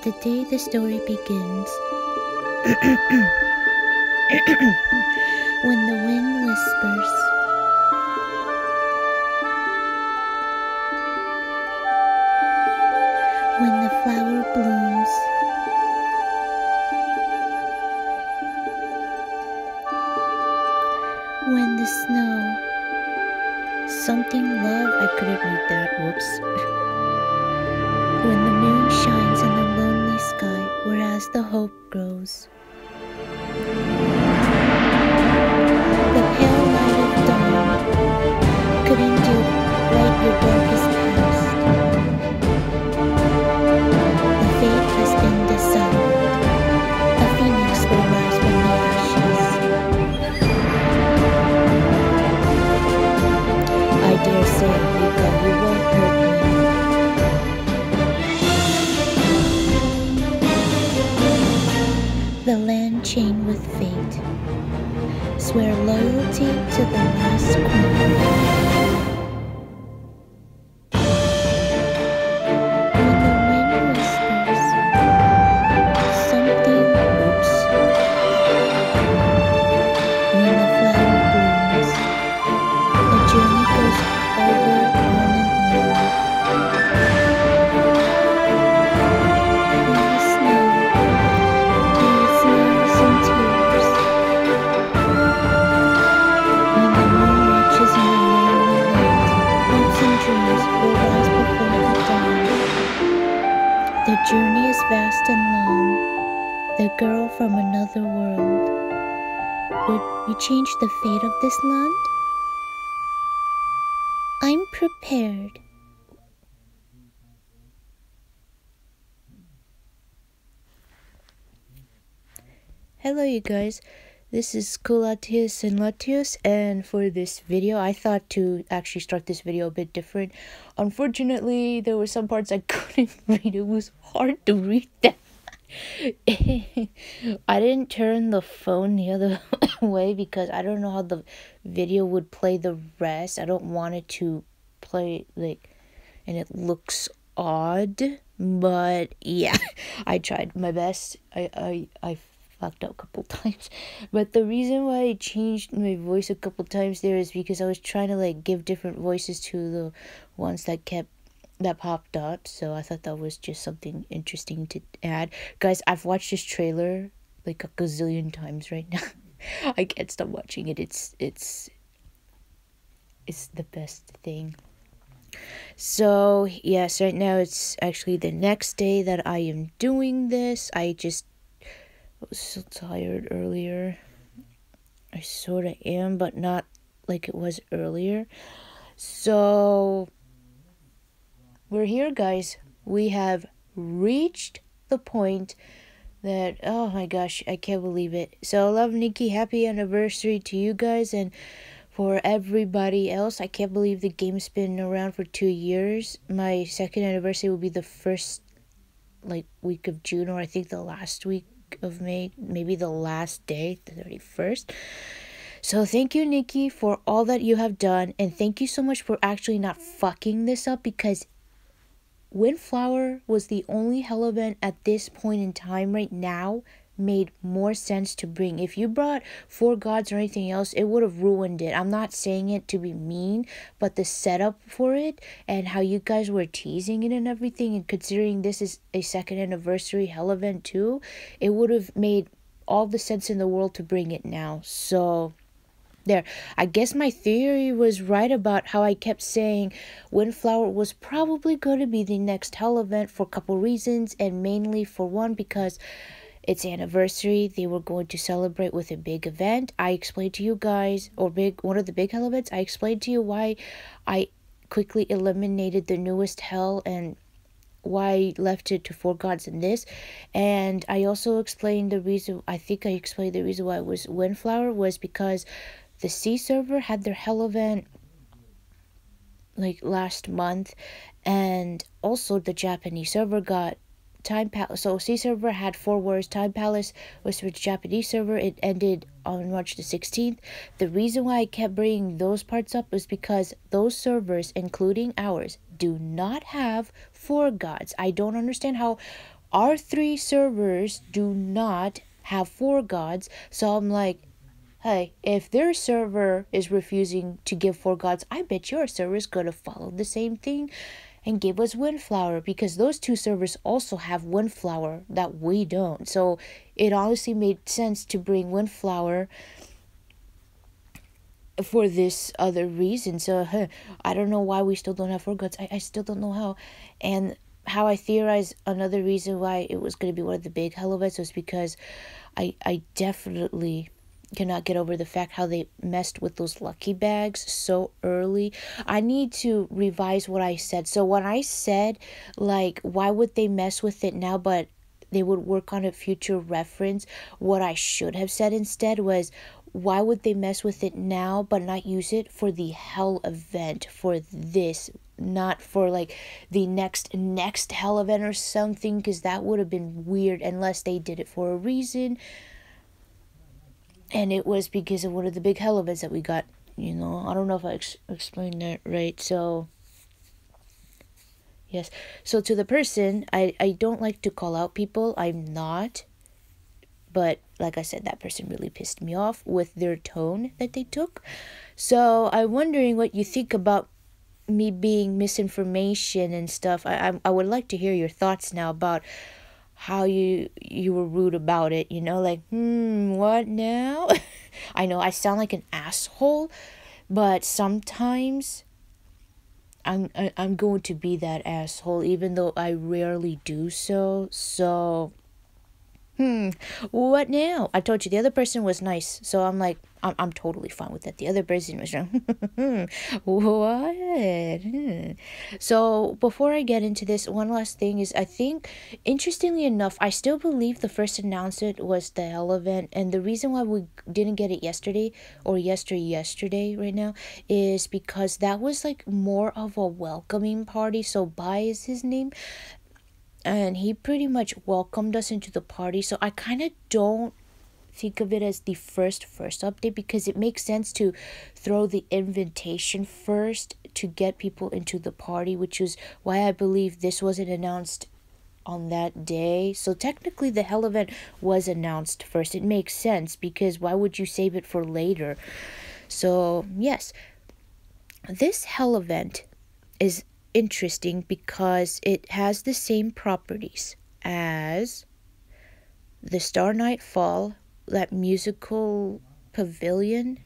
The day the story begins. When the wind whispers. When the flower blooms. When the snow. Something love, I couldn't read that, whoops. When the moon shines in the lonely sky, whereas the hope grows. The pale light of dawn couldn't do light your darkest past. The fate has been decided. A phoenix will rise from the ashes. I dare say, Nikki, you won't hurt me. The land chained with fate. Swear loyalty to the last queen. When the wind whispers, something oops. When the flower blooms, the journey goes over on and on. In the snow, there is smiles and tears. When the moon watches in the lonely night, hopes and dreams will rise before the dawn. The journey is vast and long. The girl from another world. Would you change the fate of this land? I'm prepared. Hello you guys, this is Latius and Latius, and for this video I thought to actually start this video a bit different. Unfortunately, there were some parts I couldn't read. It was hard to read them. I didn't turn the phone the other way because I don't know how the video would play the rest. I don't want it to play like, and it looks odd, but yeah, I tried my best. I fucked up a couple times, but the reason why I changed my voice a couple times there is because I was trying to like give different voices to the ones that popped up, so I thought that was just something interesting to add. Guys, I've watched this trailer like a gazillion times right now. I can't stop watching it. It's the best thing. So yes, right now it's actually the next day that I am doing this. I was so tired earlier. I sort of am, but not like it was earlier. So we're here, guys. We have reached the point that, oh my gosh, I can't believe it. So love, Nikki, happy anniversary to you guys, and for everybody else, I can't believe the game's been around for 2 years. My second anniversary will be the first like week of June, or I think the last week of May, maybe the last day, the 31st. So thank you, Nikki, for all that you have done, and thank you so much for actually not fucking this up, because Windflower was the only hell event at this point in time right now made more sense to bring. If you brought Four Gods or anything else, it would have ruined it. I'm not saying it to be mean, but the setup for it and how you guys were teasing it and everything, and considering this is a second anniversary hell event too, it would have made all the sense in the world to bring it now. So there, I guess my theory was right about how I kept saying Windflower was probably going to be the next hell event for a couple reasons, and mainly for one, because it's anniversary. They were going to celebrate with a big event. I explained to you guys, one of the big hell events, I explained to you why I quickly eliminated the newest hell and why I left it to Four Gods in this. And I also explained the reason, I think I explained the reason why it was Windflower was because the C server had their hell event like last month, and also the Japanese server got Time Palace. So C server had 4 wars. Time Palace was for the Japanese server. It ended on March the 16th. The reason why I kept bringing those parts up is because those servers, including ours, do not have 4 gods. I don't understand how our 3 servers do not have 4 gods. So I'm like, hey, if their server is refusing to give 4 gods, I bet your server is going to follow the same thing and give us Windflower, because those 2 servers also have Windflower that we don't. So it honestly made sense to bring Windflower for this other reason. So I don't know why we still don't have 4 gods. I still don't know how. And how I theorize another reason why it was going to be one of the big hell events was because I definitely cannot get over the fact how they messed with those lucky bags so early. I need to revise what I said. So when I said, like, why would they mess with it now, but they would work on a future reference, what I should have said instead was, why would they mess with it now but not use it for the hell event for this, not for like the next hell event or something, because that would have been weird unless they did it for a reason. And it was because of one of the big hell events that we got, I don't know if I explained that right. So, yes. So to the person, I don't like to call out people. I'm not. But like I said, that person really pissed me off with their tone that they took. So I'm wondering what you think about me being misinformation and stuff. I would like to hear your thoughts now about how you were rude about it, like, what now? I know I sound like an asshole, but sometimes I'm going to be that asshole, even though I rarely do so. So, what now? I told you the other person was nice, so I'm like, I'm totally fine with that. The other person was wrong. What? So before I get into this, one last thing is, I think, interestingly enough, I still believe the first announcement was the hell event, and the reason why we didn't get it yesterday or yesterday right now is because that was like more of a welcoming party. So Bai is his name, and he pretty much welcomed us into the party. So I kind of don't think of it as the first update, because it makes sense to throw the invitation first to get people into the party, which is why I believe this wasn't announced on that day. So technically the hell event was announced first. It makes sense, because why would you save it for later? So yes, this hell event is interesting because it has the same properties as the Star Night Fall, that musical pavilion,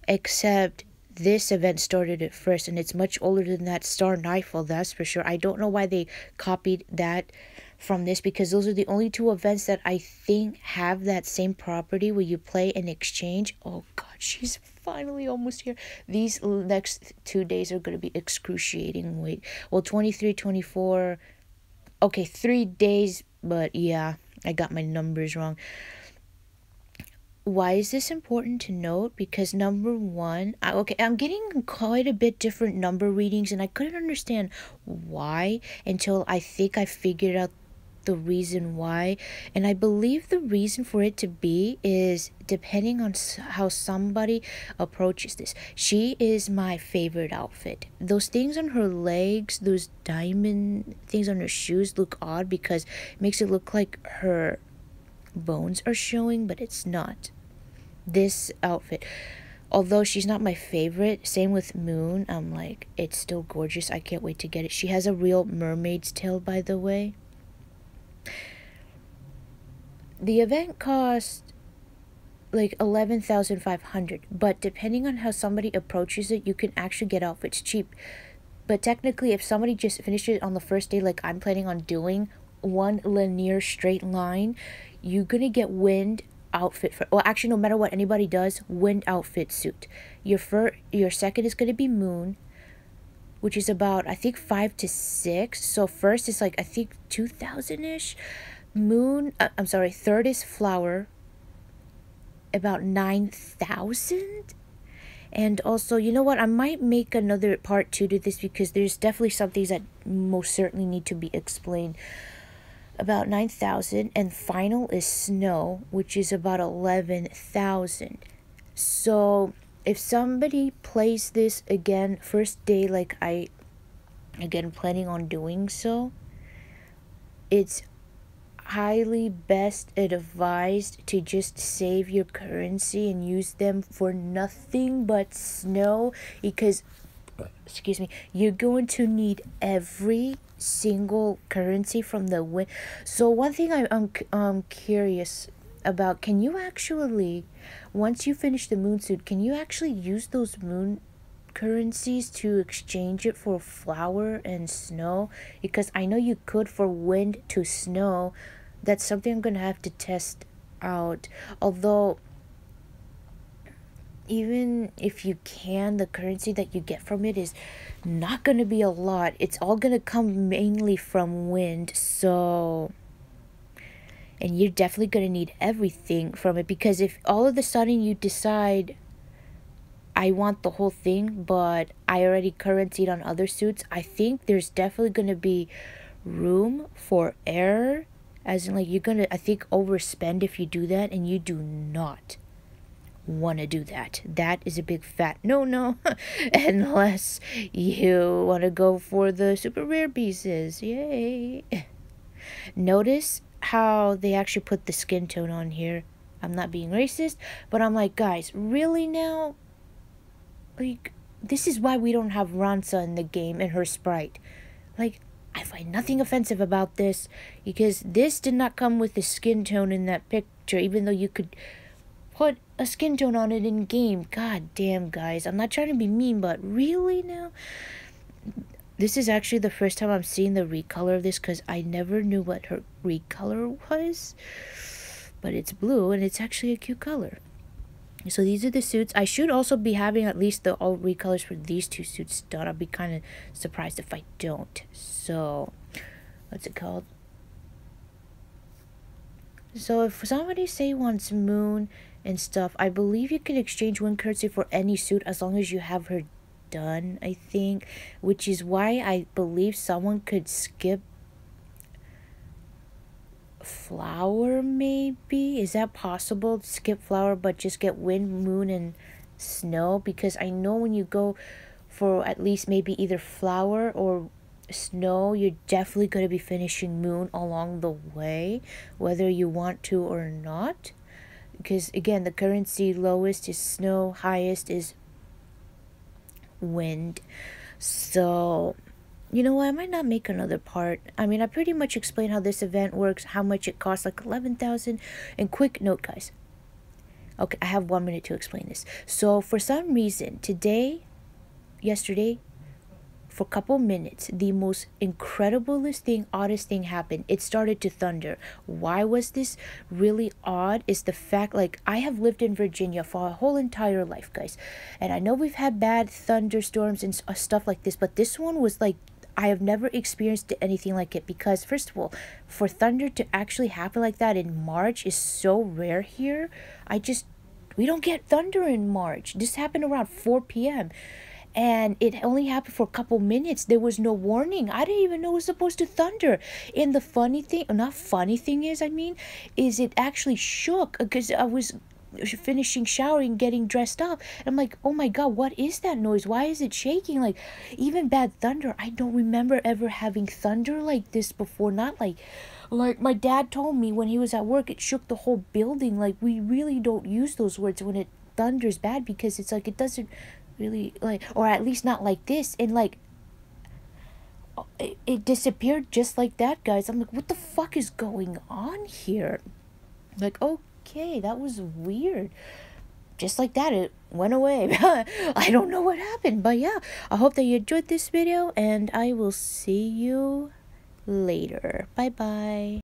except this event started it first, and it's much older than that Star Nightfall, that's for sure. I don't know why they copied that from this, because those are the only 2 events that I think have that same property where you play and exchange. Oh god, she's finally almost here. These next 2 days are going to be excruciating. Wait, well, 23, 24, okay, 3 days, but yeah, I got my numbers wrong. Why is this important to note? Because number one, I'm getting quite a bit different number readings, and I couldn't understand why until I think I figured out the reason why. And I believe the reason for it to be is depending on how somebody approaches this. She is my favorite outfit. Those things on her legs, those diamond things on her shoes look odd because it makes it look like her bones are showing, but it's not. This outfit, although she's not my favorite, same with Moon, I'm like, it's still gorgeous. I can't wait to get it. She has a real mermaid's tail, by the way. The event cost like 11,500, but depending on how somebody approaches it, you can actually get outfits cheap. But technically, if somebody just finishes it on the first day, like I'm planning on doing, one linear straight line, you're gonna get wind outfit for, well, actually, no matter what anybody does, wind outfit suit. Your second is gonna be Moon, which is about, I think, 5 to 6. So first is like, I think 2,000-ish. Moon, I'm sorry, third is Flower, about 9,000. And also, you know what, I might make another part 2 to this, because there's definitely some things that most certainly need to be explained. About 9,000. And final is Snow, which is about 11,000. So if somebody plays this again first day, like I again planning on doing so, it's highly best advised to just save your currency and use them for nothing but snow, because excuse me, you're going to need every single currency from the win. So one thing I'm curious about, can you actually, once you finish the moon suit, can you actually use those moon currencies to exchange it for flour and snow? Because I know you could for wind to snow. That's something I'm gonna have to test out. Although even if you can, the currency that you get from it is not going to be a lot. It's all going to come mainly from wind. So, and you're definitely going to need everything from it, because if all of a sudden you decide, I want the whole thing, but I already currencied on other suits, I think there's definitely going to be room for error. As in, like, you're going to, I think, overspend if you do that, and you do not want to do that. That is a big fat no unless you want to go for the super rare pieces. Yay. Notice how they actually put the skin tone on here. I'm not being racist, but I'm like, guys, really now? Like, this is why we don't have Ransa in the game and her sprite. Like, I find nothing offensive about this, because this did not come with the skin tone in that picture, even though you could put a skin tone on it in game. God damn, guys. I'm not trying to be mean, but really now? This is actually the first time I'm seeing the recolor of this, because I never knew what her recolor was. But it's blue, and it's actually a cute color. So these are the suits. I should also be having at least the all recolors for these two suits done. I'll be kind of surprised if I don't. So, what's it called? So if somebody say wants moon and stuff, I believe you can exchange one currency for any suit as long as you have her done, I think. Which is why I believe someone could skip flower, maybe? Is that possible? Skip flower but just get wind, moon, and snow? Because I know when you go for at least maybe either flower or snow, you're definitely going to be finishing moon along the way, whether you want to or not. Because again, the currency lowest is snow, highest is wind. So, you know what, I might not make another part. I mean, I pretty much explained how this event works, how much it costs, like 11,000. And quick note, guys. Okay, I have 1 minute to explain this. So for some reason, yesterday, for a couple minutes, the most incrediblest thing, oddest thing happened. It started to thunder. Why was this really odd? Is the fact, like, I have lived in Virginia for a whole entire life, guys. And I know we've had bad thunderstorms and stuff like this, but this one was like, I have never experienced anything like it, because first of all, for thunder to actually happen like that in March is so rare here. We don't get thunder in March. This happened around 4 p.m. And it only happened for a couple minutes. There was no warning. I didn't even know it was supposed to thunder. And the funny thing, not funny thing is it actually shook, because I was finishing showering, getting dressed up, and I'm like, oh my god, what is that noise? Why is it shaking? Like, even bad thunder, I don't remember ever having thunder like this before. Not like my dad told me when he was at work, it shook the whole building. Like, we really don't use those words when it thunders bad, because it's like, it doesn't really, like, or at least not like this. And like, it disappeared just like that, guys. I'm like, what the fuck is going on here? Like, okay, that was weird. Just like that, it went away. I don't know what happened, but yeah, I hope that you enjoyed this video, and I will see you later. Bye bye.